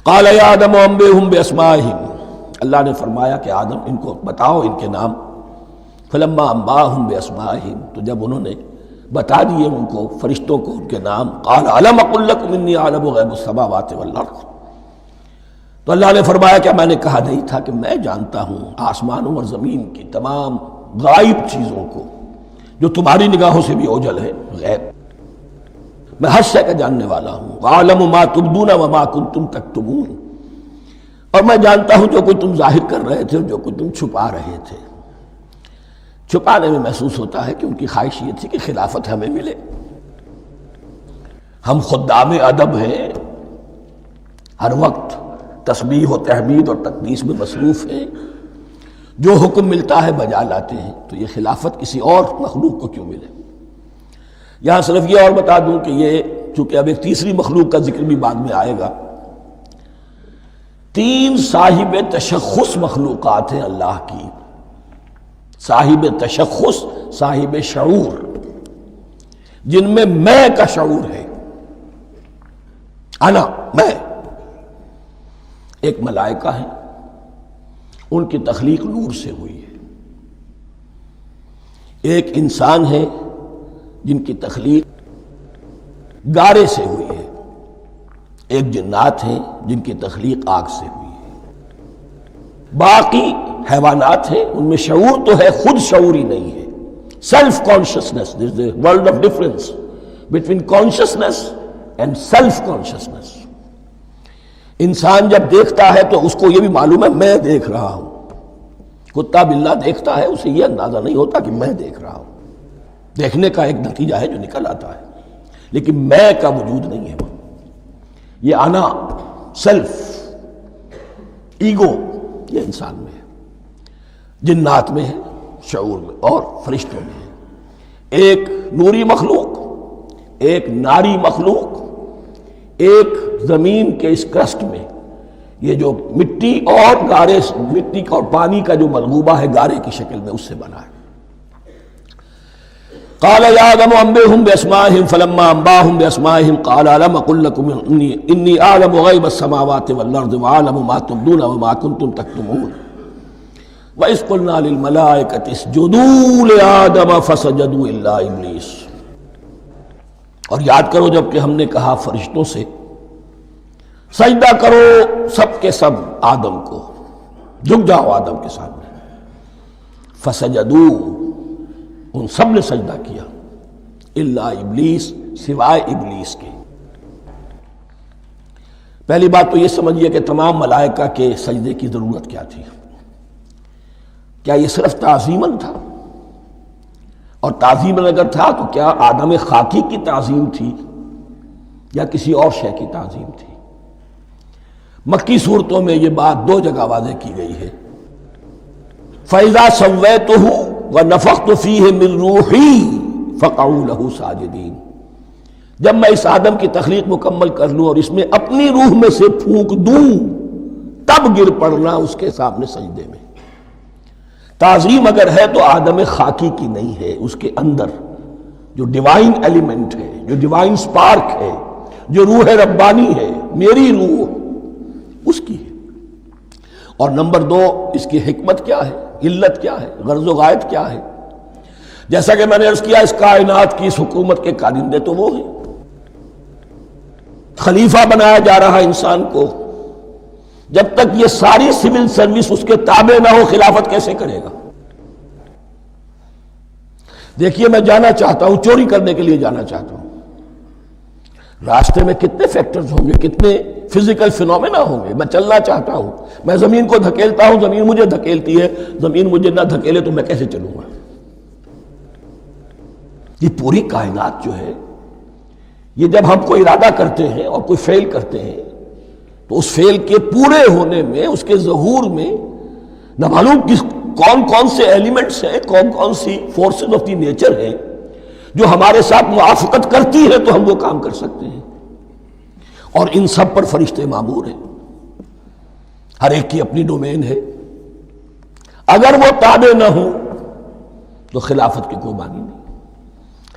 قال یا آدم انبئہم باسمائہم، اللہ نے فرمایا کہ آدم ان کو بتاؤ ان کے نام۔ فلما انباہم باسمائہم، تو جب انہوں نے بتا دیے ان کو فرشتوں کو ان کے نام، قال الم اقل لکم انی اعلم غیب السماوات والارض، تو اللہ نے فرمایا کہ میں نے کہا نہیں تھا کہ میں جانتا ہوں آسمانوں اور زمین کی تمام غائب چیزوں کو جو تمہاری نگاہوں سے بھی اوجھل ہے، غیب، میں ہر شے کا جاننے والا ہوں۔ وَأَعْلَمُ مَا تُبْدُونَ وَمَا كُنْتُمْ تَكْتُمُونَ، اور میں جانتا ہوں جو کچھ تم ظاہر کر رہے تھے اور جو کچھ تم چھپا رہے تھے۔ چھپانے میں محسوس ہوتا ہے کہ ان کی خواہش یہ تھی کہ خلافت ہمیں ملے، ہم خدام ادب ہیں، ہر وقت تسبیح و تحمید اور تقدیس میں مصروف ہیں، جو حکم ملتا ہے بجا لاتے ہیں، تو یہ خلافت کسی اور مخلوق کو کیوں ملے؟ یہاں صرف یہ اور بتا دوں کہ یہ چونکہ اب ایک تیسری مخلوق کا ذکر بھی بعد میں آئے گا، 3 صاحب تشخص مخلوقات ہیں اللہ کی، صاحب تشخص، صاحب شعور، جن میں میں کا شعور ہے، انا، میں۔ ایک ملائکہ ہے، ان کی تخلیق نور سے ہوئی ہے۔ ایک انسان ہے جن کی تخلیق گارے سے ہوئی ہے۔ ایک جنات ہیں جن کی تخلیق آگ سے ہوئی ہے۔ باقی حیوانات ہیں، ان میں شعور تو ہے، خود شعوری نہیں ہے، self consciousness. There is a world of difference between consciousness and self consciousness. انسان جب دیکھتا ہے تو اس کو یہ بھی معلوم ہے میں دیکھ رہا ہوں، کتا بلہ دیکھتا ہے اسے یہ اندازہ نہیں ہوتا کہ میں دیکھ رہا ہوں، دیکھنے کا ایک نتیجہ ہے جو نکل آتا ہے، لیکن میں کا وجود نہیں ہے۔ یہ انا، سیلف، ایگو، یہ انسان میں ہے، جنات میں ہے، شعور میں، اور فرشتوں میں ہے۔ ایک نوری مخلوق، ایک ناری مخلوق، ایک زمین کے اس کرسٹ میں، یہ جو مٹی اور گارے، مٹی اور پانی کا جو ملغوبہ ہے گارے کی شکل میں، اس سے بنا ہے۔ قال یا آدم انبئہم باسمائہم فلما انباہم باسمائہم قال الم اقل لکم انی اعلم غیب السماوات والارض واعلم ما تبدون وما کنتم تکتمون وَإِذْ قُلْنَا لِلْمَلَائِكَةِ اسْجُدُوا لِآدَمَ فَسَجَدُوا إِلَّا إِبْلِيسَ، اور یاد کرو جب کہ ہم نے کہا فرشتوں سے سجدہ کرو سب کے سب آدم کو، جھک جاؤ آدم کے سامنے، فسجدوا، ان سب نے سجدہ کیا، الا ابلیس، سوائے ابلیس کے۔ پہلی بات تو یہ سمجھیے کہ تمام ملائکہ کے سجدے کی ضرورت کیا تھی؟ کیا یہ صرف تعظیماً تھا؟ اور تعظیماً اگر تھا تو کیا آدم خاکی کی تعظیم تھی یا کسی اور شے کی تعظیم تھی؟ مکی صورتوں میں یہ بات 2 جگہ واضح کی گئی ہے۔ فَإِذَا سَوَّيْتُهُ وَنَفَخْتُ فِيهِ مِن رُوحِي فَقَعُوا لَهُ سَاجِدِينَ، جب میں اس آدم کی تخلیق مکمل کر لوں اور اس میں اپنی روح میں سے پھونک دوں، تب گر پڑنا اس کے سامنے سجدے میں۔ تعظیم اگر ہے تو آدم خاکی کی نہیں ہے، اس کے اندر جو ڈیوائن ایلیمنٹ ہے، جو ڈیوائن سپارک ہے، جو روح ربانی ہے، میری روح، اس کی ہے۔ اور نمبر 2، اس کی حکمت کیا ہے، علت کیا ہے، غرض و غایت کیا ہے؟ جیسا کہ میں نے عرض کیا، اس کائنات کی اس حکومت کے کارندے تو وہ ہیں، خلیفہ بنایا جا رہا انسان کو، جب تک یہ ساری سول سروس اس کے تابع نہ ہو خلافت کیسے کرے گا؟ دیکھیے میں جانا چاہتا ہوں، چوری کرنے کے لیے جانا چاہتا ہوں، راستے میں کتنے فیکٹرز ہوں گے، کتنے فزیکل فینومینا ہوں گے، میں چلنا چاہتا ہوں، میں زمین کو دھکیلتا ہوں، زمین مجھے دھکیلتی ہے، زمین مجھے نہ دھکیلے تو میں کیسے چلوں گا؟ یہ پوری کائنات جو ہے، یہ جب ہم کوئی ارادہ کرتے ہیں اور کوئی فعل کرتے ہیں تو اس فعل کے پورے ہونے میں، اس کے ظہور میں نہ معلوم کون کون سے ایلیمنٹس ہیں، کون کون سی فورسز آف دی نیچر ہیں جو ہمارے ساتھ موافقت کرتی ہے تو ہم وہ کام کر سکتے ہیں، اور ان سب پر فرشتے مامور ہیں، ہر ایک کی اپنی ڈومین ہے۔ اگر وہ تابع نہ ہوں تو خلافت کی کوئی معنی نہیں۔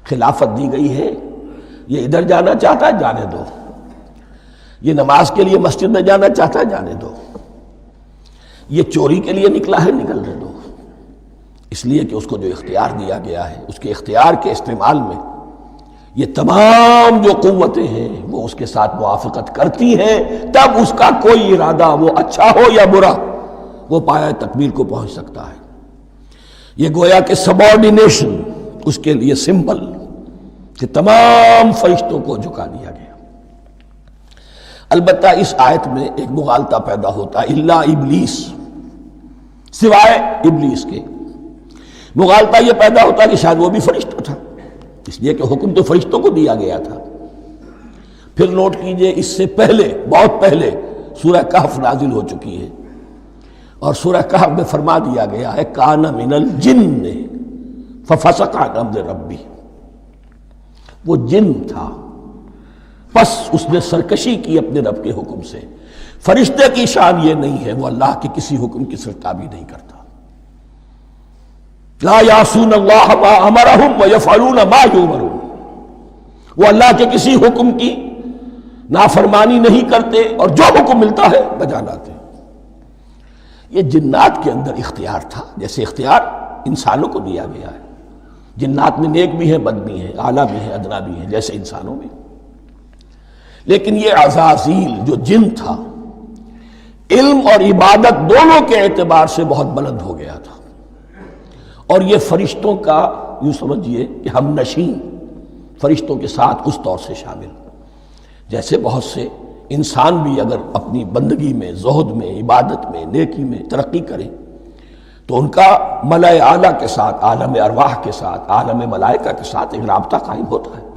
خلافت دی گئی ہے، یہ ادھر جانا چاہتا ہے جانے دو، یہ نماز کے لیے مسجد میں جانا چاہتا ہے، جانے دو، یہ چوری کے لیے نکلا ہے، نکلنے دو، اس لیے کہ اس کو جو اختیار دیا گیا ہے، اس کے اختیار کے استعمال میں یہ تمام جو قوتیں ہیں وہ اس کے ساتھ موافقت کرتی ہیں، تب اس کا کوئی ارادہ وہ اچھا ہو یا برا وہ پایہ تکمیل کو پہنچ سکتا ہے۔ یہ گویا کہ سبارڈینیشن اس کے لیے سمبل کہ تمام فرشتوں کو جھکا دیا گیا۔ البتہ اس آیت میں ایک مغالطہ پیدا ہوتا ہے، الا ابلیس، سوائے ابلیس کے۔ مغالطہ یہ پیدا ہوتا ہے کہ شاید وہ بھی فرشتہ تھا، اس لیے کہ حکم تو فرشتوں کو دیا گیا تھا۔ پھر نوٹ کیجئے اس سے پہلے، بہت پہلے سورہ کہف نازل ہو چکی ہے، اور سورہ کہف میں فرما دیا گیا ہے کان من الجن ففسق عن امر ربی، وہ جن تھا پس اس نے سرکشی کی اپنے رب کے حکم سے۔ فرشتے کی شان یہ نہیں ہے، وہ اللہ کے کسی حکم کی سرتابی نہیں کرتا۔ لا یعصون اللہ ما امرہم ویفعلون ما یؤمرون، وہ اللہ کے کسی حکم کی نافرمانی نہیں کرتے اور جو حکم ملتا ہے بجا لاتے۔ یہ جنات کے اندر اختیار تھا، جیسے اختیار انسانوں کو دیا گیا ہے۔ جنات میں نیک بھی ہیں، بد بھی ہیں، اعلیٰ بھی ہیں، ادنا بھی ہیں، جیسے انسانوں میں۔ لیکن یہ عزازیل جو جن تھا، علم اور عبادت دونوں کے اعتبار سے بہت بلند ہو گیا تھا، اور یہ فرشتوں کا یوں سمجھیے کہ ہم نشین، فرشتوں کے ساتھ اس طور سے شامل، جیسے بہت سے انسان بھی اگر اپنی بندگی میں، زہد میں، عبادت میں، نیکی میں ترقی کریں تو ان کا ملائے اعلیٰ کے ساتھ، عالم ارواح کے ساتھ، عالم ملائکہ کے ساتھ ایک رابطہ قائم ہوتا ہے۔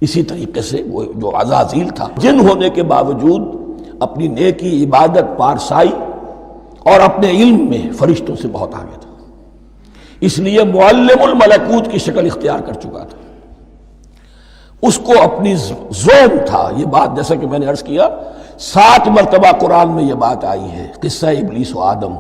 اسی طریقے سے وہ جو عزازیل تھا، جن ہونے کے باوجود اپنی نیکی، عبادت، پارسائی اور اپنے علم میں فرشتوں سے بہت آگے تھا، اس لیے معلم الملکوت کی شکل اختیار کر چکا تھا۔ اس کو اپنی زوم تھا، یہ بات جیسا کہ میں نے عرض کیا 7 مرتبہ قرآن میں یہ بات آئی ہے، قصہ ابلیس و آدم،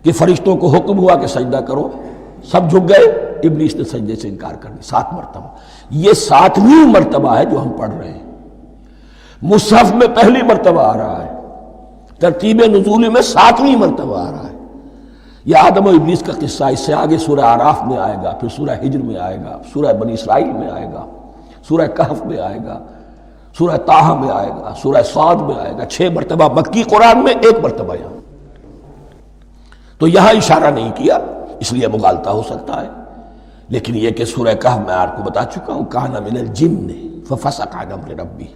کہ فرشتوں کو حکم ہوا کہ سجدہ کرو، سب جھک گئے، ابلیس نے سجدے سے انکار کر دیا 7 مرتبہ۔ یہ 7ویں مرتبہ ہے جو ہم پڑھ رہے ہیں، مصحف میں پہلی مرتبہ آ رہا ہے، ترتیب نزول میں 7ویں مرتبہ آ رہا ہے۔ یہ آدم و ابلیس کا قصہ اس سے آگے سورہ اعراف میں آئے گا، پھر سورہ ہجر میں آئے گا، سورہ بنی اسرائیل میں آئے گا، سورہ کہف میں آئے گا، سورہ طٰہٰ میں آئے گا، سورہ صاد میں آئے گا، 6 مرتبہ مکی قرآن میں، 1 مرتبہ یہاں۔ تو یہاں اشارہ نہیں کیا، اس لیے مغالطہ ہو سکتا ہے، لیکن یہ کہ سورہ کہف میں آپ کو بتا چکا ہوں کان من الجن ففسق عن امر ربی،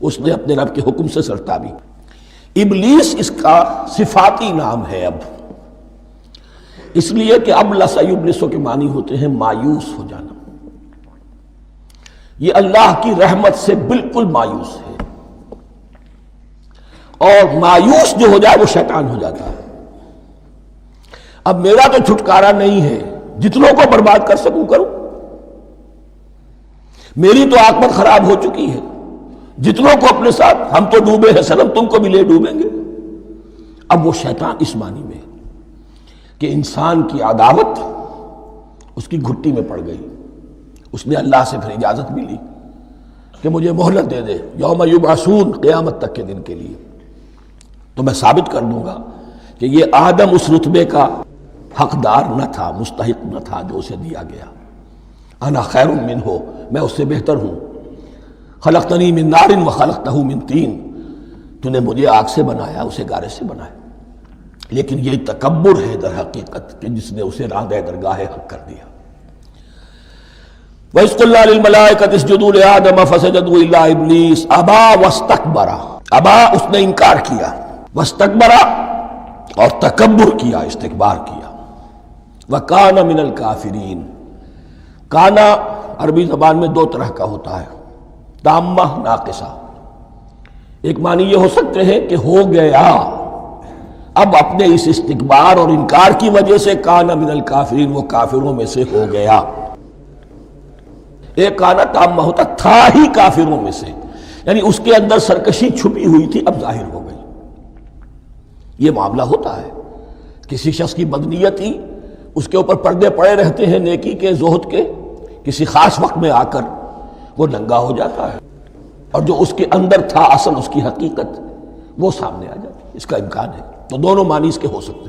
اس نے اپنے رب کے حکم سے سرتابی۔ ابلیس اس کا صفاتی نام ہے اب، اس لیے کہ اب لسیبلسو کے معنی ہوتے ہیں مایوس ہو جانا۔ یہ اللہ کی رحمت سے بالکل مایوس ہے، اور مایوس جو ہو جائے وہ شیطان ہو جاتا ہے۔ اب میرا تو چھٹکارا نہیں ہے، جتنوں کو برباد کر سکوں کروں، میری تو عاقبت خراب ہو چکی ہے، جتنوں کو اپنے ساتھ، ہم تو ڈوبے ہیں صنم، تم کو بھی لے ڈوبیں گے۔ اب وہ شیطان اس معنی میں کہ انسان کی عداوت اس کی گھٹی میں پڑ گئی، اس نے اللہ سے پھر اجازت بھی لی کہ مجھے مہلت دے دے، یوم یبعثون، قیامت تک کے دن کے لیے، تو میں ثابت کر دوں گا کہ یہ آدم اس رتبے کا حقدار نہ تھا، مستحق نہ تھا جو اسے دیا گیا۔ انا خیر منہ، میں اس سے بہتر ہوں۔ خلقتنی من نار وخلقتہ من طین، تو نے مجھے آگ سے بنایا، اسے گارے سے بنایا۔ لیکن یہ تکبر ہے در حقیقت کہ جس نے اسے راندہ درگاہ حق کر دیا۔ وَإِذْ قُلْنَا لِلْمَلَائِكَةِ اسْجُدُوا لِآدَمَ فَسَجَدُوا إِلَّا إِبْلِيسَ أَبَىٰ وَاسْتَكْبَرَ، ابا اس نے انکار کیا، واستکبر اور تکبر کیا، استکبار کیا، وَكَانَ مِنَ الْكَافِرِينَ۔ کانا عربی زبان میں 2 طرح کا ہوتا ہے، تامہ، ناقصہ۔ ایک معنی یہ ہو سکتے ہیں کہ ہو گیا، اب اپنے اس استکبار اور انکار کی وجہ سے کانا من الکافرین، وہ کافروں میں سے ہو گیا۔ ایک کانا تامہ ہوتا تھا ہی کافروں میں سے، یعنی اس کے اندر سرکشی چھپی ہوئی تھی، اب ظاہر ہو گئی۔ یہ معاملہ ہوتا ہے، کسی شخص کی بدنیتی اس کے اوپر پردے پڑے رہتے ہیں نیکی کے، زہد کے، کسی خاص وقت میں آ کر وہ ننگا ہو جاتا ہے۔ اور جو اس کے اندر تھا اصل اس کی حقیقت وہ سامنے آ جاتی، اس کا امکان ہے۔ تو دونوں معنی اس کے ہو سکتے ہیں۔